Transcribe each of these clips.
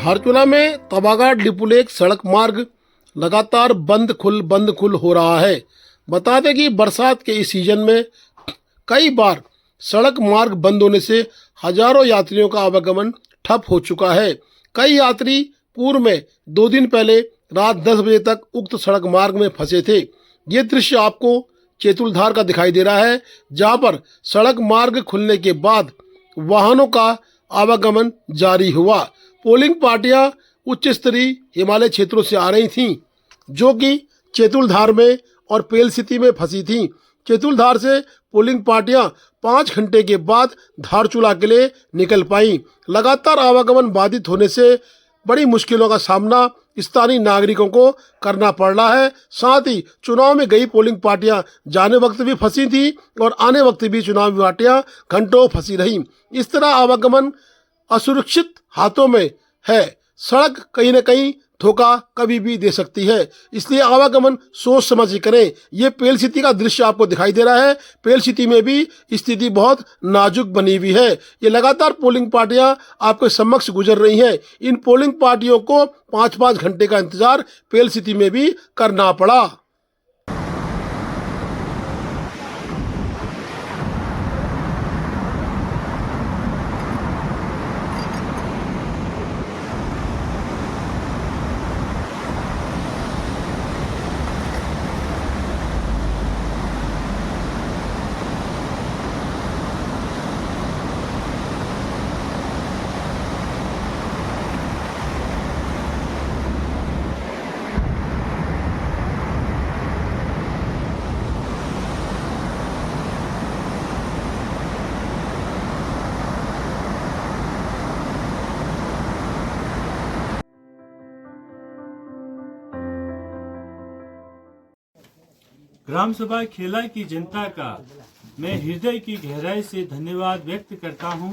धारचूला में तबागा डिपुलेक सड़क मार्ग लगातार बंद खुल हो रहा है। बता दें कि बरसात के इस सीजन में कई बार सड़क मार्ग बंद होने से हजारों यात्रियों का आवागमन ठप हो चुका है। कई यात्री पूर्व में 2 दिन पहले रात 10 बजे तक उक्त सड़क मार्ग में फंसे थे। ये दृश्य आपको चेतुलधार का दिखाई दे रहा है, जहां पर सड़क मार्ग खुलने के बाद वाहनों का आवागमन जारी हुआ। पोलिंग पार्टियां उच्च स्तरीय हिमालय क्षेत्रों से आ रही थीं, जो कि चेतुलधार में और पेलसिटी में फंसी थीं। चेतुलधार से पोलिंग पार्टियां 5 घंटे के बाद धारचूला के लिए निकल पाईं। लगातार आवागमन बाधित होने से बड़ी मुश्किलों का सामना स्थानीय नागरिकों को करना पड़ रहा है। साथ ही चुनाव में गई पोलिंग पार्टियां जाने वक्त भी फंसी थी और आने वक्त भी चुनावी पार्टियां घंटों फंसी रहीं। इस तरह आवागमन असुरक्षित हाथों में है। सड़क कहीं न कहीं धोखा कभी भी दे सकती है, इसलिए आवागमन सोच समझ करें। ये पेलसिटी का दृश्य आपको दिखाई दे रहा है। पेलसिटी में भी स्थिति बहुत नाजुक बनी हुई है। ये लगातार पोलिंग पार्टियां आपके समक्ष गुजर रही हैं। इन पोलिंग पार्टियों को 5-5 घंटे का इंतजार पेलसिटी में भी करना पड़ा। ग्राम सभा खेला की जनता का मैं हृदय की गहराई से धन्यवाद व्यक्त करता हूं।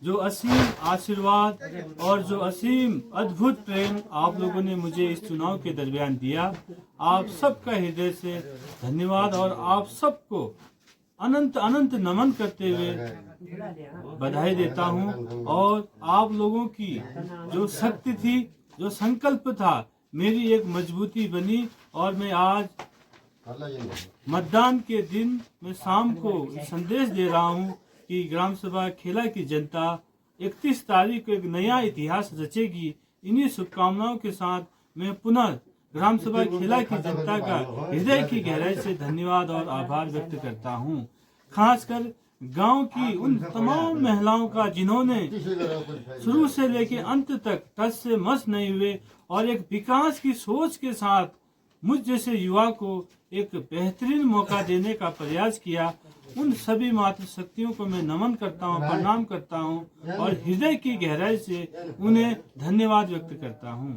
जो असीम आशीर्वाद और जो असीम अद्भुत प्रेम आप लोगों ने मुझे इस चुनाव के दरमियान दिया, आप सबका हृदय से धन्यवाद और आप सबको अनंत अनंत नमन करते हुए बधाई देता हूं। और आप लोगों की जो शक्ति थी, जो संकल्प था, मेरी एक मजबूती बनी और मैं आज मतदान के दिन मैं शाम को संदेश दे रहा हूं कि ग्राम सभा खेला की जनता 31 तारीख को एक नया इतिहास रचेगी। इन्हीं शुभकामनाओं के साथ मैं पुनः ग्राम सभा खेला की जनता का हृदय की गहराई से धन्यवाद और आभार व्यक्त करता हूं। खासकर गांव की उन तमाम महिलाओं का जिन्होंने शुरू से लेकर अंत तक टस से मस नहीं हुए और एक विकास की सोच के साथ मुझ जैसे युवा को एक बेहतरीन मौका देने का प्रयास किया। उन सभी मातृशक्तियों को मैं नमन करता हूं, प्रणाम करता हूं और हृदय की गहराई से उन्हें धन्यवाद व्यक्त करता हूं।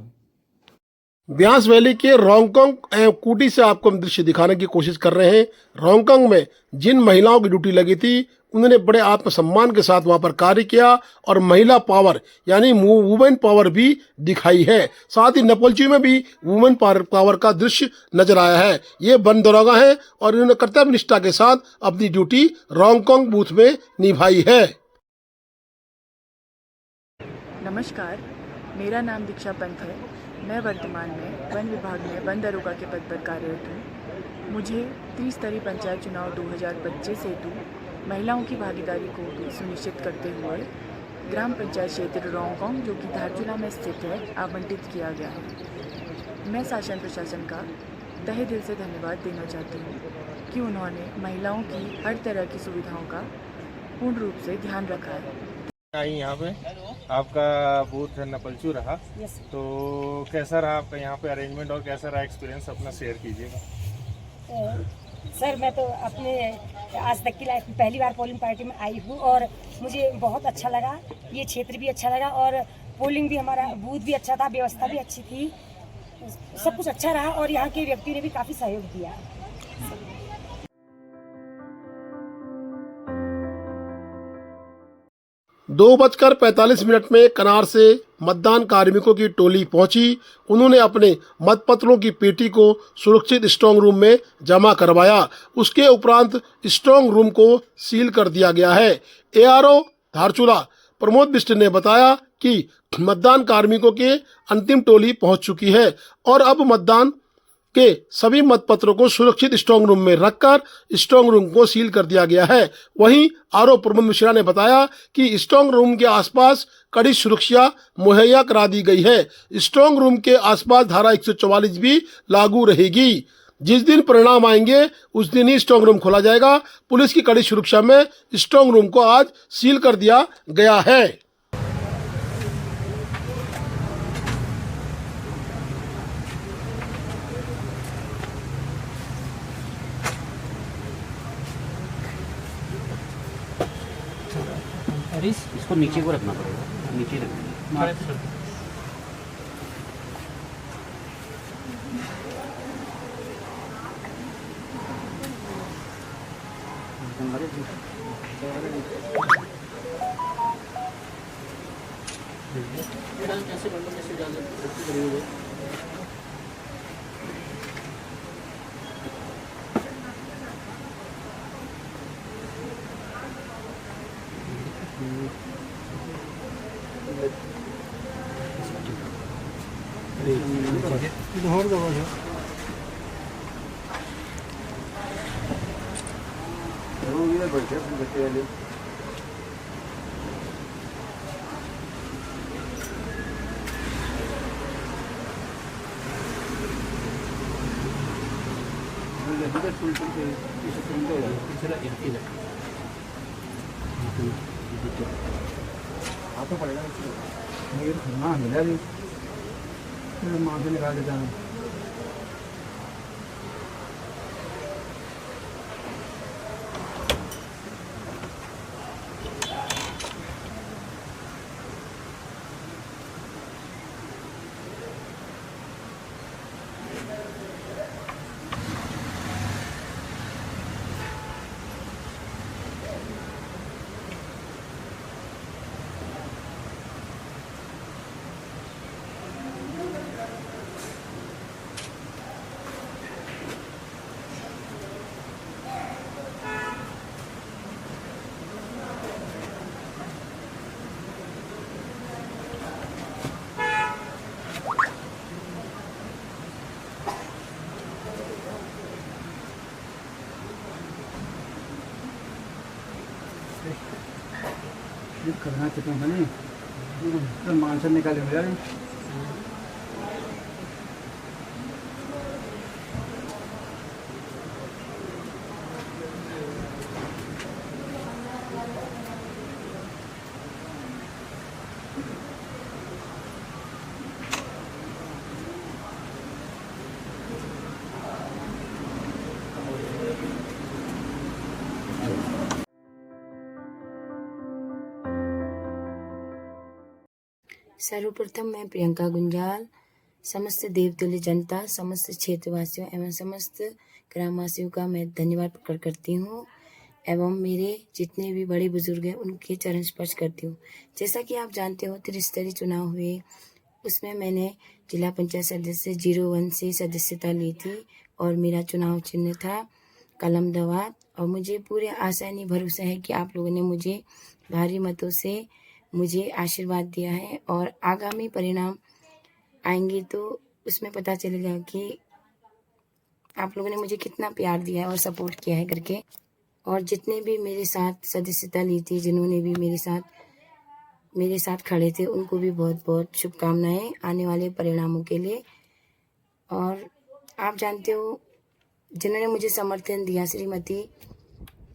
ब्यास वैली के रोंगकांग एवं कूटी से आपको हम दृश्य दिखाने की कोशिश कर रहे हैं। रोंगकांग में जिन महिलाओं की ड्यूटी लगी थी, उन्होंने बड़े आत्मसम्मान के साथ वहां पर कार्य किया और महिला पावर यानी वुमेन पावर भी दिखाई है। साथ ही नपलची में भी वुमेन पावर का दृश्य नजर आया है। ये वन दरोगा है और इन्होंने कर्तव्य निष्ठा के साथ अपनी ड्यूटी रोंगकांग बूथ में निभाई है। नमस्कार, मेरा नाम दीक्षा पंत है। मैं वर्तमान में वन विभाग में वन दरोगा के पद पर कार्यरत हूँ। मुझे त्रिस्तरीय पंचायत चुनाव 2025 हेतु महिलाओं की भागीदारी को भी सुनिश्चित करते हुए ग्राम पंचायत क्षेत्र रोंगकांग, जो कि धारचूला में स्थित है, आवंटित किया गया है। मैं शासन प्रशासन का तहे दिल से धन्यवाद देना चाहती हूँ कि उन्होंने महिलाओं की हर तरह की सुविधाओं का पूर्ण रूप से ध्यान रखा है। यहाँ पे आपका बूथ नपलचू रहा, तो कैसा रहा आपका यहाँ पे अरेंजमेंट और कैसा रहा एक्सपीरियंस, अपना शेयर कीजिएगा। सर, मैं तो अपने आज तक की लाइफ में पहली बार पोलिंग पार्टी में आई हूँ और मुझे बहुत अच्छा लगा। ये क्षेत्र भी अच्छा लगा और पोलिंग भी, हमारा बूथ भी अच्छा था, व्यवस्था भी अच्छी थी, सब कुछ अच्छा रहा और यहाँ के व्यक्ति ने भी काफ़ी सहयोग दिया। 2:45 में कनार से मतदान कार्मिकों की टोली पहुंची। उन्होंने अपने मतपत्रों की पेटी को सुरक्षित स्ट्रांग रूम में जमा करवाया। उसके उपरांत स्ट्रांग रूम को सील कर दिया गया है। एआरओ धारचूला प्रमोद बिष्ट ने बताया कि मतदान कार्मिकों के अंतिम टोली पहुंच चुकी है और अब मतदान के सभी मतपत्रों को सुरक्षित स्ट्रांग रूम में रखकर स्ट्रांग रूम को सील कर दिया गया है। वहीं आरओ प्रमोद मिश्रा ने बताया कि स्ट्रांग रूम के आसपास कड़ी सुरक्षा मुहैया करा दी गई है। स्ट्रांग रूम के आसपास धारा 144 भी लागू रहेगी। जिस दिन परिणाम आएंगे उस दिन ही स्ट्रांग रूम खोला जाएगा। पुलिस की कड़ी सुरक्षा में स्ट्रांग रूम को आज सील कर दिया गया है। इसको नीचे को रखना पड़ेगा, नीचे रखना। करना कितना नहीं मानसर निकाले मिला नहीं। सर्वप्रथम मैं प्रियंका गुंजाल समस्त देवतुल्य जनता, समस्त क्षेत्रवासियों एवं समस्त ग्रामवासियों का मैं धन्यवाद प्रकट करती हूँ एवं मेरे जितने भी बड़े बुजुर्ग हैं उनके चरण स्पर्श करती हूँ। जैसा कि आप जानते हो त्रिस्तरीय चुनाव हुए, उसमें मैंने जिला पंचायत सदस्य 01 से सदस्यता ली थी और मेरा चुनाव चिन्ह था कलम दवात। और मुझे पूरे आशा नहीं भरोसा है कि आप लोगों ने मुझे भारी मतों से मुझे आशीर्वाद दिया है और आगामी परिणाम आएंगे तो उसमें पता चलेगा कि आप लोगों ने मुझे कितना प्यार दिया है और सपोर्ट किया है करके। और जितने भी मेरे साथ सदस्यता ली थी, जिन्होंने भी मेरे साथ खड़े थे, उनको भी बहुत बहुत शुभकामनाएं आने वाले परिणामों के लिए। और आप जानते हो जिन्होंने मुझे समर्थन दिया, श्रीमती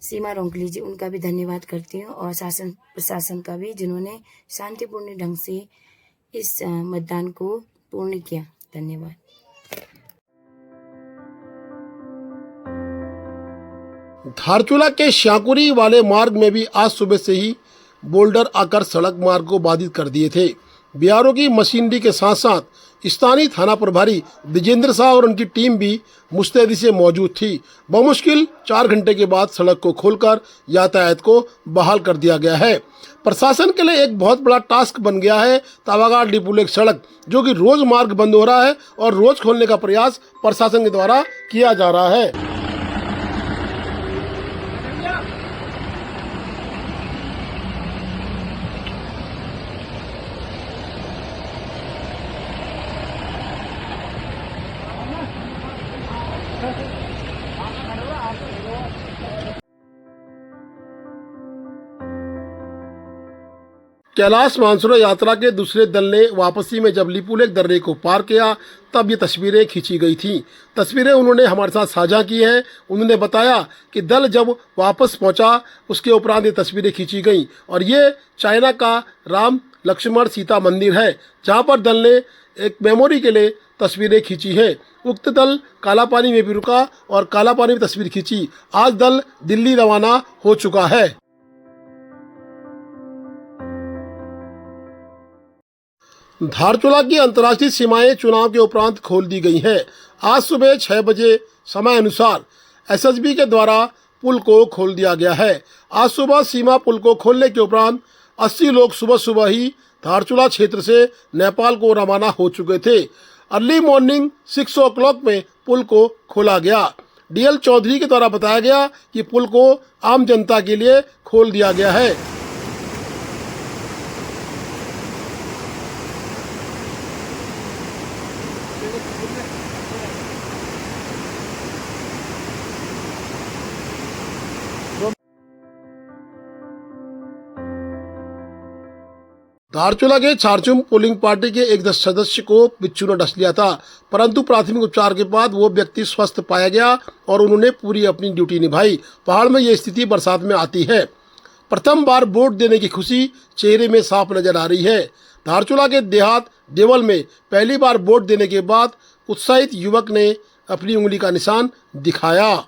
सीमा रोंकली जी, उनका भी धन्यवाद करती हूँ और शासन प्रशासन का भी, जिन्होंने शांतिपूर्ण ढंग से इस मतदान को पूर्ण किया। धन्यवाद। धारचूला के श्याकुरी वाले मार्ग में भी आज सुबह से ही बोल्डर आकर सड़क मार्ग को बाधित कर दिए थे। बीआरओ की मशीनरी के साथ साथ स्थानीय थाना प्रभारी विजेंद्र शाह और उनकी टीम भी मुस्तैदी से मौजूद थी। बमुश्किल 4 घंटे के बाद सड़क को खोलकर यातायात को बहाल कर दिया गया है। प्रशासन के लिए एक बहुत बड़ा टास्क बन गया है तावागाड़ डिपुलेक सड़क, जो कि रोज मार्ग बंद हो रहा है और रोज खोलने का प्रयास प्रशासन के द्वारा किया जा रहा है। कैलाश मानसरोवर यात्रा के दूसरे दल ने वापसी में जब लिपुलेख दर्रे को पार किया तब ये तस्वीरें खींची गई थी। तस्वीरें उन्होंने हमारे साथ साझा की हैं। उन्होंने बताया कि दल जब वापस पहुंचा उसके उपरांत ये तस्वीरें खींची गई और ये चाइना का राम लक्ष्मण सीता मंदिर है जहां पर दल ने एक मेमोरी के लिए तस्वीरें खींची है। उक्त दल कालापानी में भी रुका और कालापानी में तस्वीर खींची। आज दल दिल्ली रवाना हो चुका है। धारचूला की अंतर्राष्ट्रीय सीमाएं चुनाव के उपरांत खोल दी गई हैं। आज सुबह 6 बजे समय अनुसार एसएसबी के द्वारा पुल को खोल दिया गया है। आज सुबह सीमा पुल को खोलने के उपरांत 80 लोग सुबह सुबह ही धारचूला क्षेत्र से नेपाल को रवाना हो चुके थे। अर्ली मॉर्निंग 6 o'clock में पुल को खोला गया। डीएल चौधरी के द्वारा बताया गया कि पुल को आम जनता के लिए खोल दिया गया है। धारचूला के छारचुम पोलिंग पार्टी के एक सदस्य को बिच्छू ने डस लिया था, परंतु प्राथमिक उपचार के बाद वो व्यक्ति स्वस्थ पाया गया और उन्होंने पूरी अपनी ड्यूटी निभाई। पहाड़ में ये स्थिति बरसात में आती है। प्रथम बार वोट देने की खुशी चेहरे में साफ नजर आ रही है। धारचूला के देहात देवल में पहली बार वोट देने के बाद उत्साहित युवक ने अपनी उंगली का निशान दिखाया।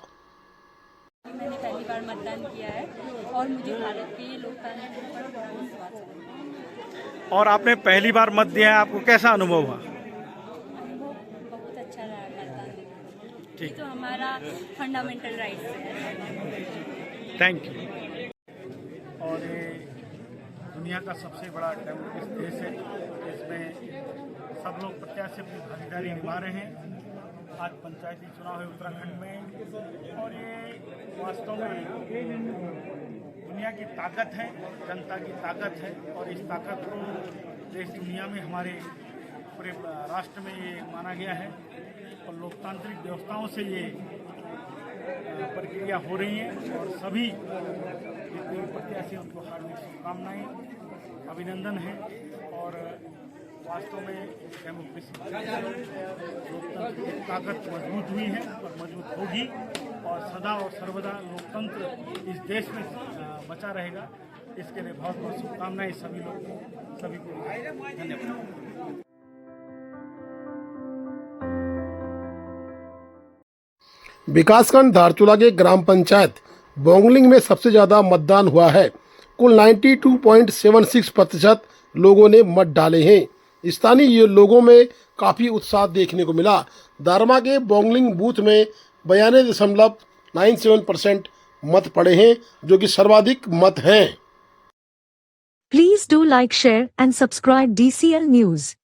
मैंने पहली बार मतदान किया है और मुझे भारत के लोकतांत्रिक पर पूरा विश्वास है। और आपने पहली बार मत दिया है, आपको कैसा अनुभव हुआ? अनुभव बहुत अच्छा रहा मतदान देना। ये तो हमारा फंडामेंटल राइट्स है। Thank you. और ये दुनिया का सबसे बड़ा डेमोक्रेटिक देश है, इसमें सब लोग प्रत्याशी अपनी भागीदारी निभा रहे हैं। आज पंचायती चुनाव है उत्तराखंड में और ये वास्तव में दुनिया की ताकत है, जनता की ताकत है और इस ताकत को देश दुनिया में हमारे पूरे राष्ट्र में ये माना गया है और लोकतांत्रिक व्यवस्थाओं से ये प्रक्रिया हो रही है और सभी जितने प्रत्याशी उनको हार्दिक शुभकामनाएं, अभिनंदन है। और वास्तव में डेमोक्रेसी लोकतंत्र की ताकत मजबूत हुई है और मजबूत होगी और सदा और सर्वदा लोकतंत्र इस देश में बचा रहेगा। इसके लिए बहुत बहुत शुभकामनाएं सभी लोग को, सभी को धन्यवाद। विकासखंड धारचूला के ग्राम पंचायत बोंगलिंग में सबसे ज़्यादा मतदान हुआ है। कुल 92.76% लोगों ने मत डाले हैं। स्थानीय लोगों में काफ़ी उत्साह देखने को मिला। दारमा के बोंगलिंग बूथ में 92.97% मत पड़े हैं, जो कि सर्वाधिक मत हैं। Please do like, share and subscribe DCL News.